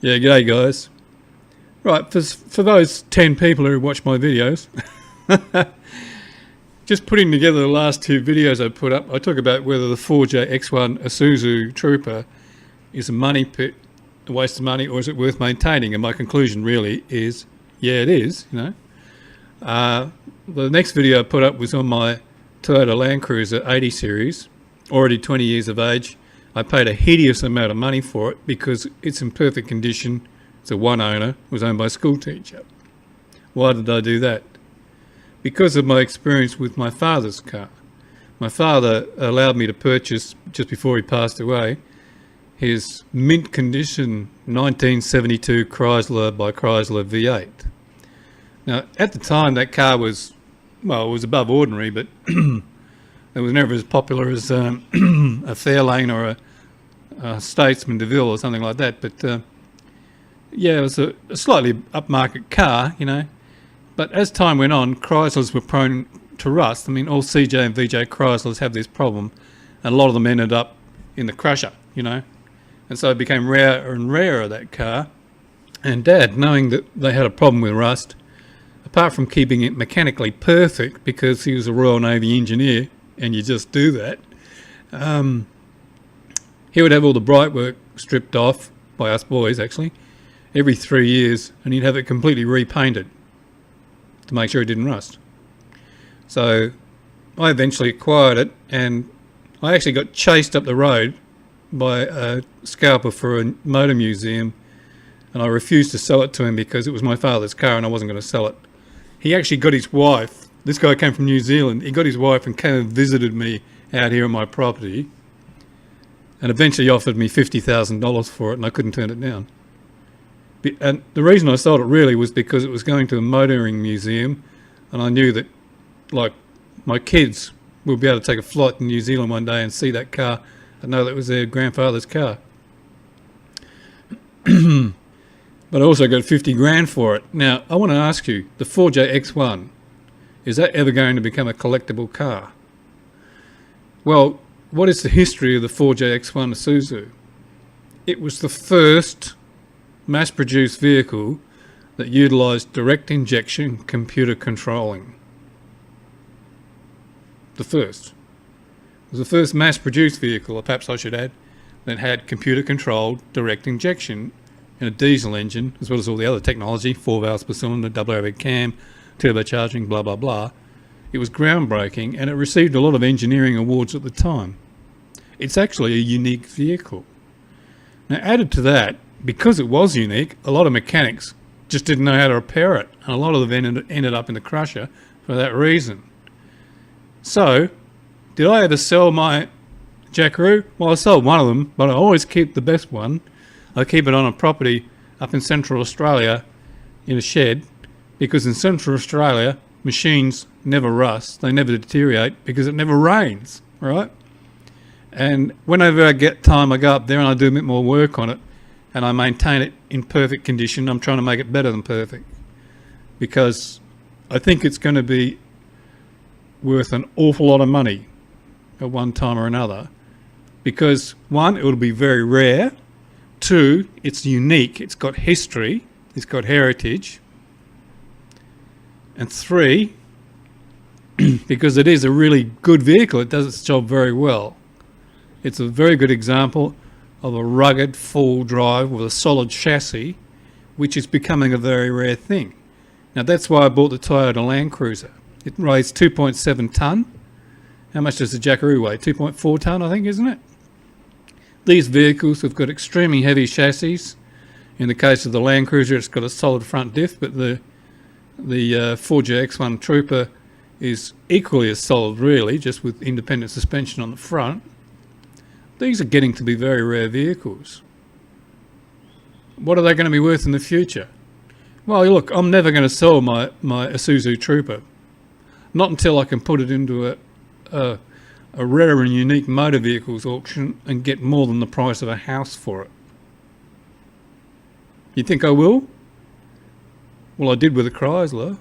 Yeah, g'day guys. Right, for those 10 people who watch my videos, just putting together the last two videos I put up, I talk about whether the 4JX1 Isuzu Trooper is a money pit, a waste of money, or is it worth maintaining? And my conclusion really is, yeah, it is, The next video I put up was on my Toyota Land Cruiser 80 series, already 20 years of age. I paid a hideous amount of money for it because it's in perfect condition. It's a one owner, it was owned by a school teacher. Why did I do that? Because of my experience with my father's car. My father allowed me to purchase, just before he passed away, his mint condition 1972 Chrysler by Chrysler V8. Now, at the time, that car was, well, it was above ordinary, but it was never as popular as a Fairlane or a Statesman DeVille or something like that. But yeah, it was a slightly upmarket car, But as time went on, Chryslers were prone to rust. I mean, all CJ and VJ Chryslers have this problem, and a lot of them ended up in the crusher, And so it became rarer and rarer, that car. And Dad, knowing that they had a problem with rust, apart from keeping it mechanically perfect, because he was a Royal Navy engineer, and you just do that, he would have all the bright work stripped off, by us boys actually, every 3 years, and he'd have it completely repainted to make sure it didn't rust. So I eventually acquired it, and I actually got chased up the road by a scalper for a motor museum, and I refused to sell it to him because it was my father's car and I wasn't going to sell it. He actually got his wife, this guy came from New Zealand, he got his wife and came and visited me out here on my property, and eventually offered me $50,000 for it, and I couldn't turn it down. And the reason I sold it really was because it was going to a motoring museum, and I knew that, like, my kids would be able to take a flight to New Zealand one day and see that car and know that it was their grandfather's car. But I also got 50 grand for it. Now, I want to ask you, the 4JX1, is that ever going to become a collectible car? Well, what is the history of the 4JX1 Isuzu? It was the first mass-produced vehicle that utilised direct injection computer controlling. The first. It was the first mass-produced vehicle, or perhaps I should add, that had computer-controlled direct injection in a diesel engine, as well as all the other technology, 4 valves per cylinder, double overhead cam, turbocharging, blah, blah, blah. It was groundbreaking, and it received a lot of engineering awards at the time. It's actually a unique vehicle. Now, added to that, because it was unique, a lot of mechanics just didn't know how to repair it, and a lot of them ended up in the crusher for that reason. So, did I ever sell my Jackaroo? Well, I sold one of them, but I always keep the best one. I keep it on a property up in Central Australia in a shed, because in Central Australia, machines never rust, they never deteriorate, because it never rains, right? And whenever I get time, I go up there and I do a bit more work on it, and I maintain it in perfect condition. I'm trying to make it better than perfect, because I think it's going to be worth an awful lot of money at one time or another, because one, it will be very rare. Two, it's unique, it's got history, it's got heritage. And three, because it is a really good vehicle, it does its job very well. It's a very good example of a rugged four-wheel drive with a solid chassis, which is becoming a very rare thing. Now, that's why I bought the Toyota Land Cruiser. It weighs 2.7 tonne. How much does the Jackaroo weigh? 2.4 tonne, I think, isn't it? These vehicles have got extremely heavy chassis. In the case of the Land Cruiser, it's got a solid front diff, but the 4JX1 Trooper is equally as solid, really, just with independent suspension on the front. These are getting to be very rare vehicles. What are they going to be worth in the future? Well, look, I'm never going to sell my Isuzu Trooper. Not until I can put it into a rare and unique motor vehicles auction and get more than the price of a house for it. You think I will? Well, I did with a Chrysler.